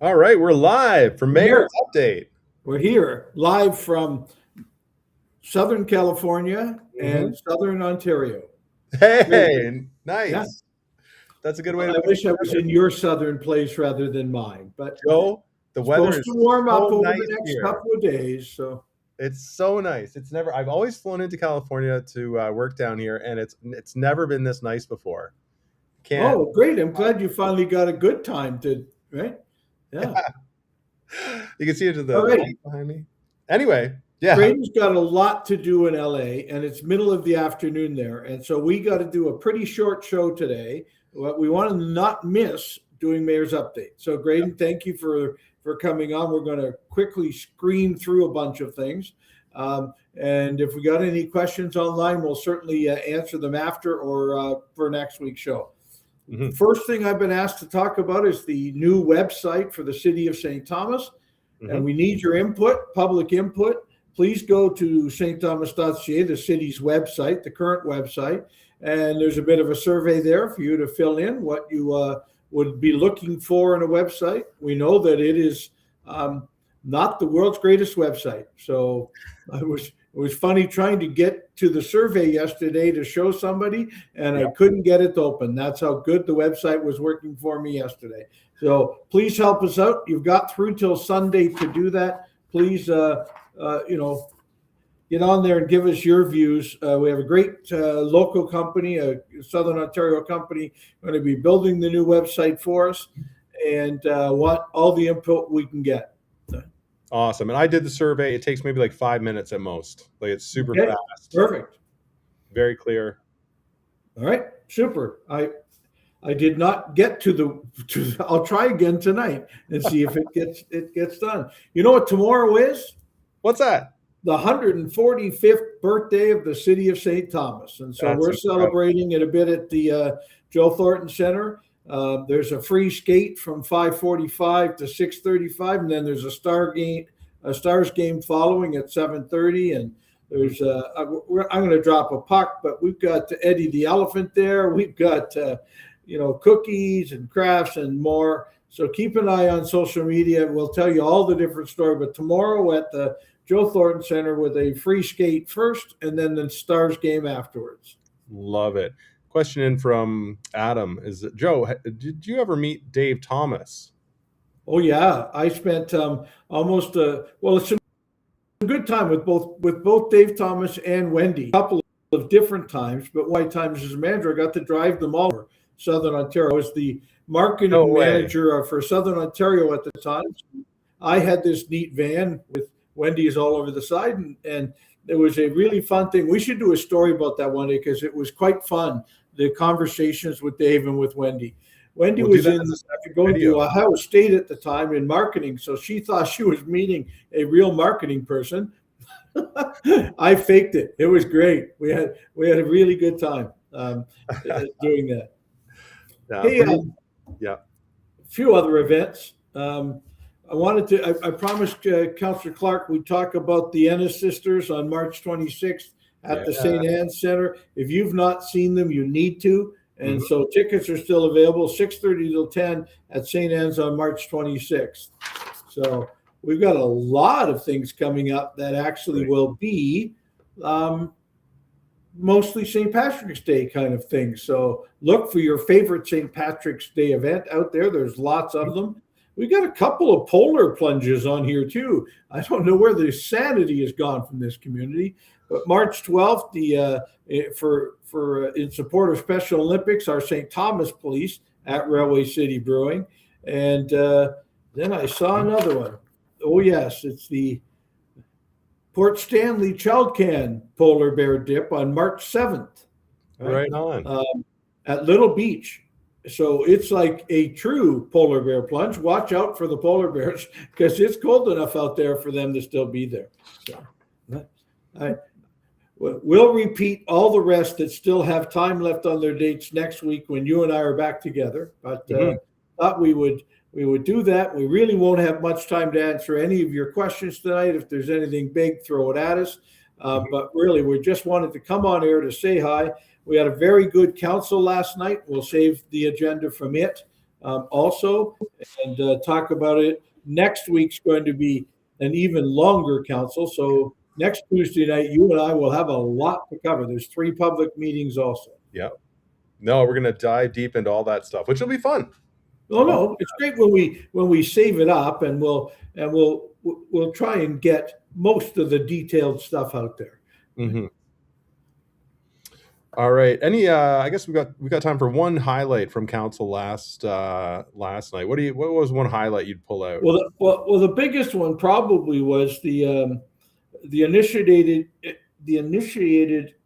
All right, we're live from Mayor's Update. We're here live from Southern California and Southern Ontario. Hey, nice. Yeah. That's a good way to I wish I was in your southern place rather than mine, but Joe, the weather supposed is to warm up so over nice the next here. couple of days. So It's so nice. I've always flown into California to work down here, and it's never been this nice before. Oh, great. I'm glad you finally got a good time right? Yeah. You can see it to the right behind me. Anyway, yeah. Grayden's got a lot to do in LA, and it's middle of the afternoon there. And so we got to do a pretty short show today. We want to not miss doing Mayor's Update. So Grayden, thank you for coming on. We're going to quickly screen through a bunch of things. And if we got any questions online, we'll certainly answer them after or for next week's show. Mm-hmm. First thing I've been asked to talk about is the new website for the city of St. Thomas. Mm-hmm. And we need your input, public input. Please go to stthomas.ca, the city's website, the current website. And there's a bit of a survey there for you to fill in what you would be looking for in a website. We know that it is not the world's greatest website. So it was funny trying to get to the survey yesterday to show somebody, and I couldn't get it to open. That's how good the website was working for me yesterday. So please help us out. You've got through till Sunday to do that. Please, get on there and give us your views. We have a great local company, a Southern Ontario company, going to be building the new website for us, and want all the input we can get. Awesome. And I did the survey. It takes maybe like 5 minutes at most. Like, it's super fast. Perfect. Very clear. All right. Super. I did not get to I'll try again tonight and see if it gets done. You know what tomorrow is? What's that? The 145th birthday of the city of St. Thomas. And so we're celebrating it a bit at the Joe Thornton Center. There's a free skate from 5:45 to 6:35, and then there's a Stars game following at 7:30. And there's I'm going to drop a puck, but we've got Eddie the Elephant there. We've got cookies and crafts and more. So keep an eye on social media. We'll tell you all the different stories. But tomorrow at the Joe Thornton Center with a free skate first, and then the Stars game afterwards. Love it. Question in from Adam is, Joe, did you ever meet Dave Thomas? Oh yeah, I spent almost it's a good time with both Dave Thomas and Wendy. A couple of different times, but one times as a manager, I got to drive them all over Southern Ontario. I was the marketing manager for Southern Ontario at the time. I had this neat van with Wendy's all over the side, and it was a really fun thing. We should do a story about that one day because it was quite fun. The conversations with Dave and with Wendy. Wendy was going to Ohio State at the time in marketing, so she thought she was meeting a real marketing person. I faked it. It was great. We had a really good time doing that. A few other events. I promised Councillor Clark we'd talk about the Ennis Sisters on March 26th at the St. Anne's Center. If you've not seen them, you need to. And so tickets are still available, 6:30 till 10 at St. Anne's on March 26th. So we've got a lot of things coming up that actually will be mostly St. Patrick's Day kind of thing. So look for your favorite St. Patrick's Day event out there. There's lots of them. We got a couple of polar plunges on here too. I don't know where the sanity has gone from this community, but March 12th, in support of Special Olympics, our St. Thomas Police at Railway City Brewing, and then I saw another one. Oh yes, it's the Port Stanley Child Can Polar Bear Dip on March 7th. Right on. At Little Beach. So it's like a true polar bear plunge. Watch out for the polar bears because it's cold enough out there for them to still be there. So we'll repeat all the rest that still have time left on their dates next week when you and I are back together. But thought we would do that. We really won't have much time to answer any of your questions tonight. If there's anything big, throw it at us. But really, we just wanted to come on air to say hi. We had a very good council last night. We'll save the agenda from it also, and talk about it. Next week's going to be an even longer council. So next Tuesday night, you and I will have a lot to cover. There's 3 public meetings also. Yeah. No, we're going to dive deep into all that stuff, which will be fun. Oh no, it's great when we save it up, and we'll try and get most of the detailed stuff out there. Mm-hmm. All right. I guess we got time for one highlight from council last night. What was one highlight you'd pull out? Well, the biggest one probably was the initiated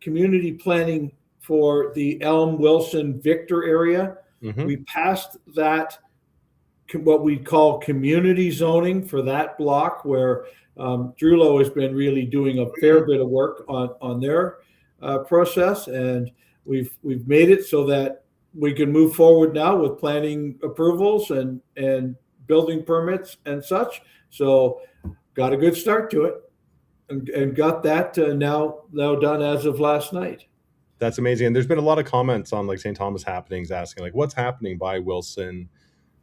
community planning for the Elm, Wilson, Victor area. Mm-hmm. We passed that, what we call community zoning for that block, where Drulo has been really doing a fair bit of work on their process, and we've made it so that we can move forward now with planning approvals and building permits and such. So got a good start to it, and got that now done as of last night. That's amazing. And there's been a lot of comments on like St. Thomas happenings asking like what's happening by Wilson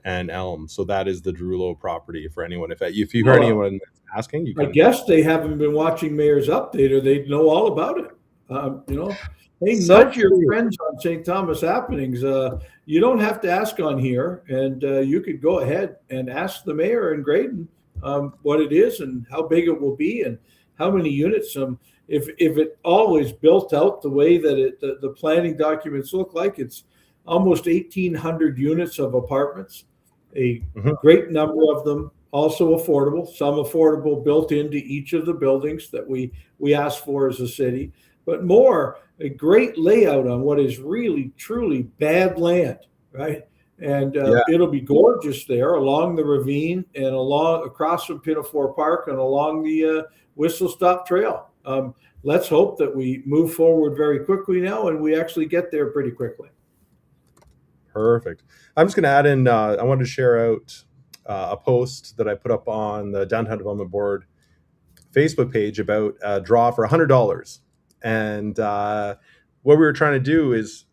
and Elm. So that is the Drulo property for anyone. If you hear anyone asking, you can. I guess they haven't been watching Mayor's Update, or they'd know all about it. Hey, nudge your friends on St. Thomas happenings. You don't have to ask on here, and you could go ahead and ask the mayor and Grayden what it is and how big it will be and how many units. If it all is built out the way that the planning documents look like, it's almost 1,800 units of apartments, a great number of them also affordable, some affordable built into each of the buildings that we ask for as a city, but more a great layout on what is really, truly bad land, right? And it'll be gorgeous there along the ravine and across from Pinafore Park and along the Whistle Stop Trail. Let's hope that we move forward very quickly now, and we actually get there pretty quickly. Perfect. I'm just going to add in, I wanted to share out a post that I put up on the Downtown Development Board Facebook page about a draw for $100. And what we were trying to do is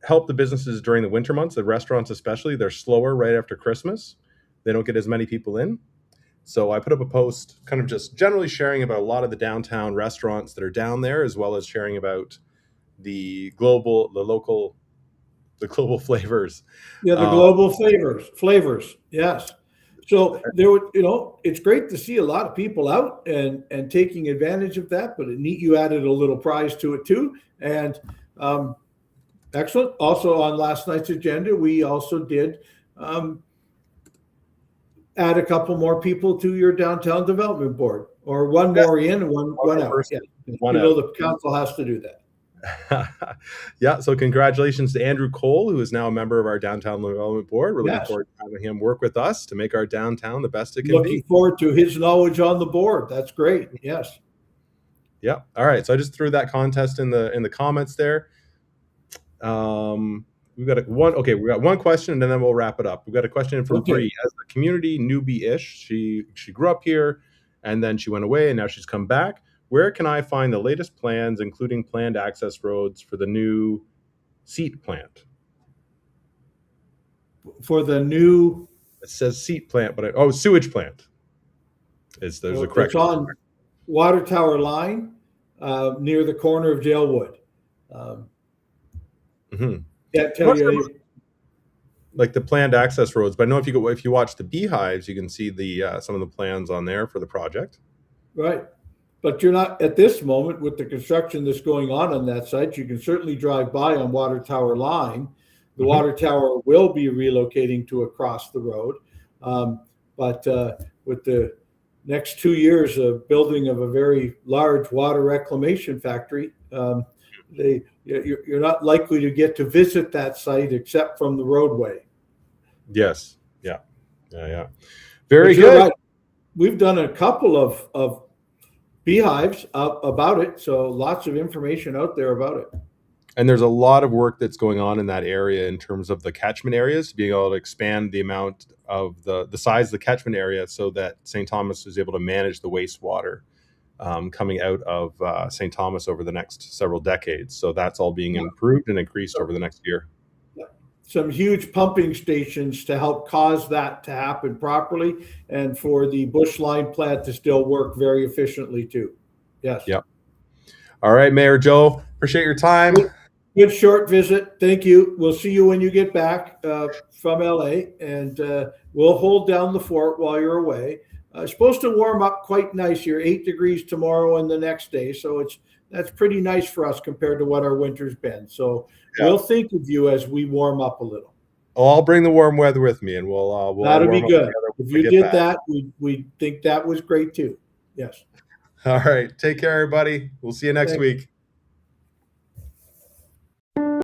help the businesses during the winter months, the restaurants especially. They're slower right after Christmas. They don't get as many people in. So I put up a post kind of just generally sharing about a lot of the downtown restaurants that are down there, as well as sharing about the global flavors. Yeah, the global flavors. Yes. So it's great to see a lot of people out and taking advantage of that, but you added a little prize to it too. And excellent. Also on last night's agenda, we also did add a couple more people to your downtown development board, or one more in and one out. Yeah. The council has to do that. Yeah, so congratulations to Andrew Cole, who is now a member of our downtown development board. We're looking forward to having him work with us to make our downtown the best it can be. Looking forward to his knowledge on the board. That's great. Yes. Yeah. All right. So I just threw that contest in the comments there. We got one question, and then we'll wrap it up. We've got a question from Bree. As a community newbie-ish, she grew up here, and then she went away, and now she's come back. Where can I find the latest plans, including planned access roads for the new seat plant? For the new... It says seat plant, but sewage plant. There's a correct... It's on Water Tower Line near the corner of Jailwood. Can't tell you... Like the planned access roads, but I know if you watch the beehives, you can see some of the plans on there for the project. Right. But you're not at this moment with the construction that's going on that site. You can certainly drive by on Water Tower Line. The water tower will be relocating to across the road. But with the next 2 years of building of a very large water reclamation factory, you're not likely to get to visit that site except from the roadway. Yes. Yeah. Very good. Right. We've done a couple of beehives about it, so lots of information out there about it. And there's a lot of work that's going on in that area in terms of the catchment areas, being able to expand the amount of the size of the catchment area so that St. Thomas is able to manage the wastewater coming out of St. Thomas over the next several decades. So that's all being improved and increased over the next year. some huge pumping stations to help cause that to happen properly, and for the bush line plant to still work very efficiently too. Yes. Yep. All right, Mayor Joe, appreciate your time. Good short visit. Thank you. We'll see you when you get back from LA, and we'll hold down the fort while you're away. It's supposed to warm up quite nice here, 8 degrees tomorrow and the next day. So that's pretty nice for us compared to what our winter's been. So we'll think of you as we warm up a little. Oh, I'll bring the warm weather with me, and we'll that'll be good. If you did back. that, we think that was great too. Yes. All right. Take care, everybody. We'll see you next week.